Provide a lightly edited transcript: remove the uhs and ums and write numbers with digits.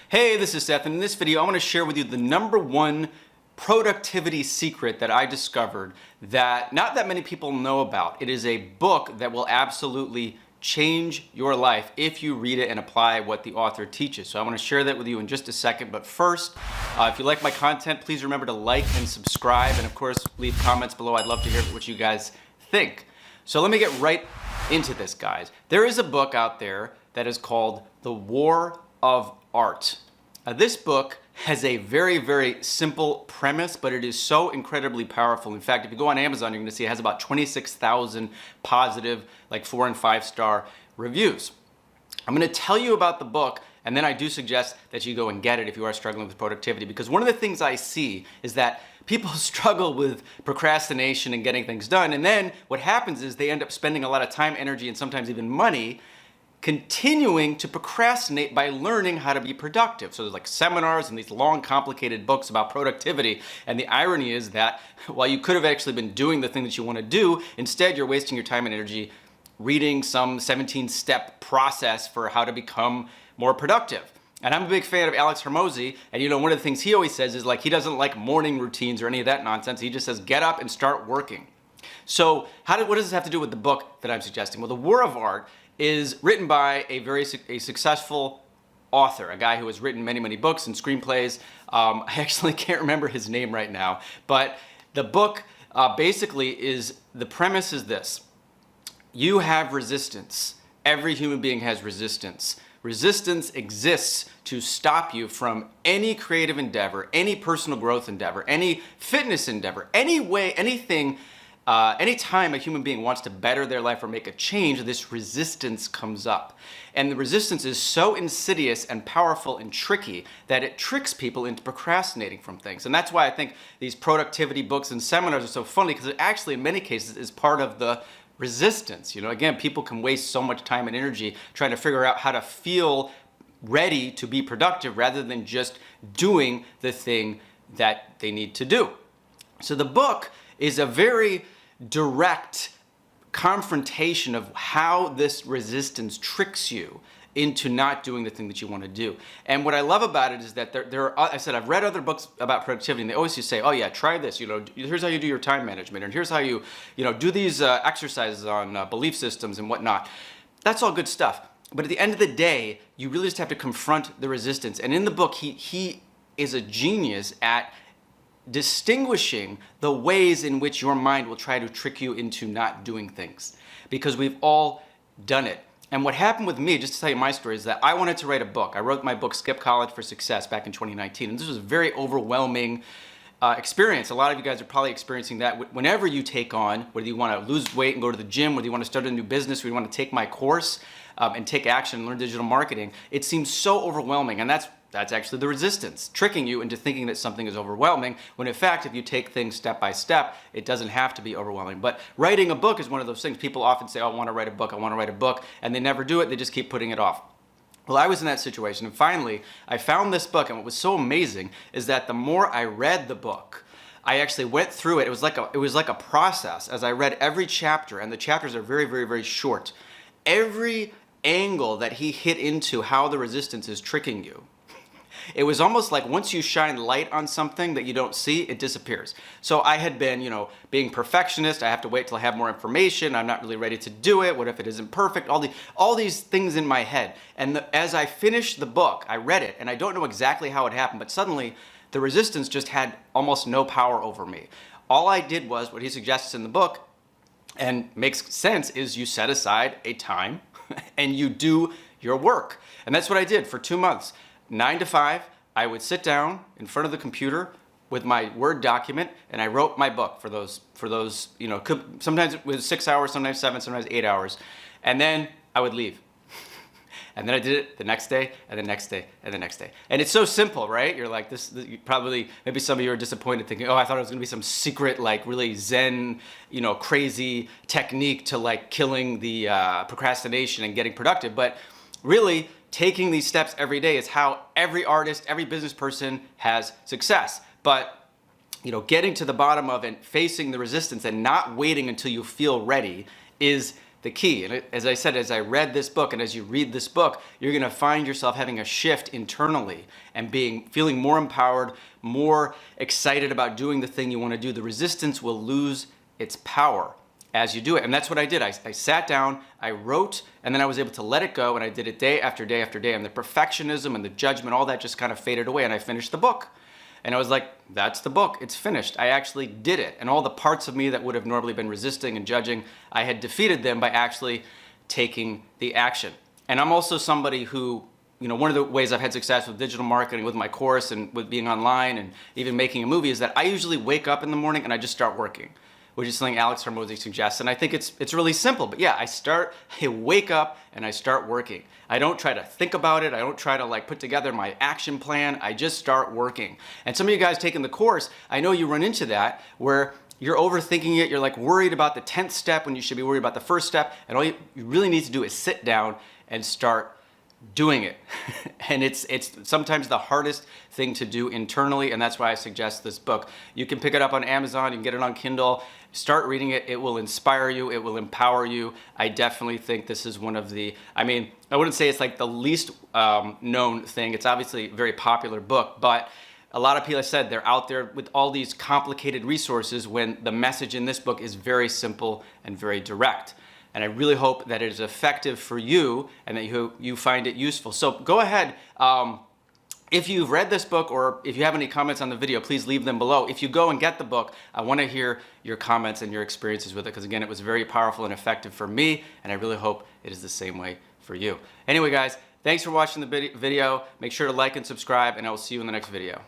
Hey, this is Seth, and in this video I want to share with you the #1 productivity secret that I discovered that not that many people know about. It is a book that will absolutely change your life if you read it and apply what the author teaches. So I want to share that with you in just a second, but first, if you like my content, please remember to like and subscribe, and of course leave comments below. I'd love to hear what you guys think. So let me get right into this, guys. There is a book out there that is called The War of Art. This book has a very, very simple premise, but it is so incredibly powerful. In fact, if you go on Amazon, you're going to see it has about 26,000 positive, like 4- and 5-star reviews. I'm going to tell you about the book, and then I do suggest that you go and get it if you are struggling with productivity, because one of the things I see is that people struggle with procrastination and getting things done, and then what happens is they end up spending a lot of time, energy, and sometimes even money continuing to procrastinate by learning how to be productive. So there's like seminars and these long, complicated books about productivity. And the irony is that while you could have actually been doing the thing that you want to do, instead you're wasting your time and energy reading some 17-step process for how to become more productive. And I'm a big fan of Alex Hormozi, and you know, one of the things he always says is like he doesn't like morning routines or any of that nonsense. He just says get up and start working. So what does this have to do with the book that I'm suggesting? Well, The War of Art is written by a successful author, a guy who has written many, many books and screenplays. I actually can't remember his name right now, but the book basically is, the premise is this: you have resistance. Every human being has resistance. Resistance exists to stop you from any creative endeavor, any personal growth endeavor, any fitness endeavor, anything. Anytime a human being wants to better their life or make a change, this resistance comes up. And the resistance is so insidious and powerful and tricky that it tricks people into procrastinating from things. And that's why I think these productivity books and seminars are so funny, because it actually, in many cases, is part of the resistance. You know, again, people can waste so much time and energy trying to figure out how to feel ready to be productive rather than just doing the thing that they need to do. So the book is a very direct confrontation of how this resistance tricks you into not doing the thing that you want to do. And what I love about it is that there are, I said, I've read other books about productivity, and they always just say, oh yeah, try this, you know, here's how you do your time management, and here's how you do these exercises on belief systems and whatnot. That's all good stuff. But at the end of the day, you really just have to confront the resistance. And in the book, he is a genius at distinguishing the ways in which your mind will try to trick you into not doing things, because we've all done it. And what happened with me, just to tell you my story, is that I wanted to write a book. I wrote my book, Skip College for Success, back in 2019, and this was a very overwhelming experience. A lot of you guys are probably experiencing that whenever you take on, whether you want to lose weight and go to the gym, whether you want to start a new business, whether you want to take my course and take action and learn digital marketing. It seems so overwhelming, and that's actually the resistance, tricking you into thinking that something is overwhelming, when in fact, if you take things step by step, it doesn't have to be overwhelming. But writing a book is one of those things. People often say, oh, I want to write a book, I want to write a book, and they never do it, they just keep putting it off. Well, I was in that situation, and finally, I found this book, and what was so amazing is that the more I read the book, I actually went through it. It was like a process as I read every chapter, and the chapters are very, very, very short. Every angle that he hit into how the resistance is tricking you, it was almost like once you shine light on something that you don't see, it disappears. So I had been, being perfectionist. I have to wait till I have more information. I'm not really ready to do it. What if it isn't perfect? All these things in my head. And as I finished the book, I read it, and I don't know exactly how it happened, but suddenly the resistance just had almost no power over me. All I did was what he suggests in the book, and makes sense, is you set aside a time and you do your work. And that's what I did for 2 months. 9 to 5, I would sit down in front of the computer with my Word document, and I wrote my book for those, sometimes it was 6 hours, sometimes 7, sometimes 8 hours. And then I would leave. And then I did it the next day, and the next day, and the next day. And it's so simple, right? You're like, maybe some of you are disappointed thinking, oh, I thought it was gonna be some secret, like really Zen, crazy technique to like killing the procrastination and getting productive. But really, taking these steps every day is how every artist, every business person has success. But getting to the bottom of and facing the resistance and not waiting until you feel ready is the key. And as I said, as I read this book and as you read this book, you're going to find yourself having a shift internally and feeling more empowered, more excited about doing the thing you want to do. The resistance will lose its power as you do it. And that's what I did. I sat down, I wrote, and then I was able to let it go, and I did it day after day after day. And the perfectionism and the judgment, all that just kind of faded away, and I finished the book. And I was like, that's the book, it's finished. I actually did it. And all the parts of me that would have normally been resisting and judging, I had defeated them by actually taking the action. And I'm also somebody who, one of the ways I've had success with digital marketing, with my course and with being online and even making a movie is that I usually wake up in the morning and I just start working, which is something Alex Hormozy suggests. And I think it's really simple, but yeah, I wake up and I start working. I don't try to think about it. I don't try to put together my action plan. I just start working. And some of you guys taking the course, I know you run into that where you're overthinking it. You're worried about the 10th step when you should be worried about the first step. And all you really need to do is sit down and start doing it. And it's sometimes the hardest thing to do internally, and that's why I suggest this book. You can pick it up on Amazon, you can get it on Kindle, start reading it. It will inspire you, it will empower you. I definitely think this is one of the, I wouldn't say it's the least known thing. It's obviously a very popular book, but a lot of people have said they're out there with all these complicated resources when the message in this book is very simple and very direct. And I really hope that it is effective for you and that you find it useful. So go ahead, if you've read this book or if you have any comments on the video, please leave them below. If you go and get the book, I want to hear your comments and your experiences with it, because again, it was very powerful and effective for me, and I really hope it is the same way for you. Anyway, guys, thanks for watching the video. Make sure to like and subscribe, and I will see you in the next video.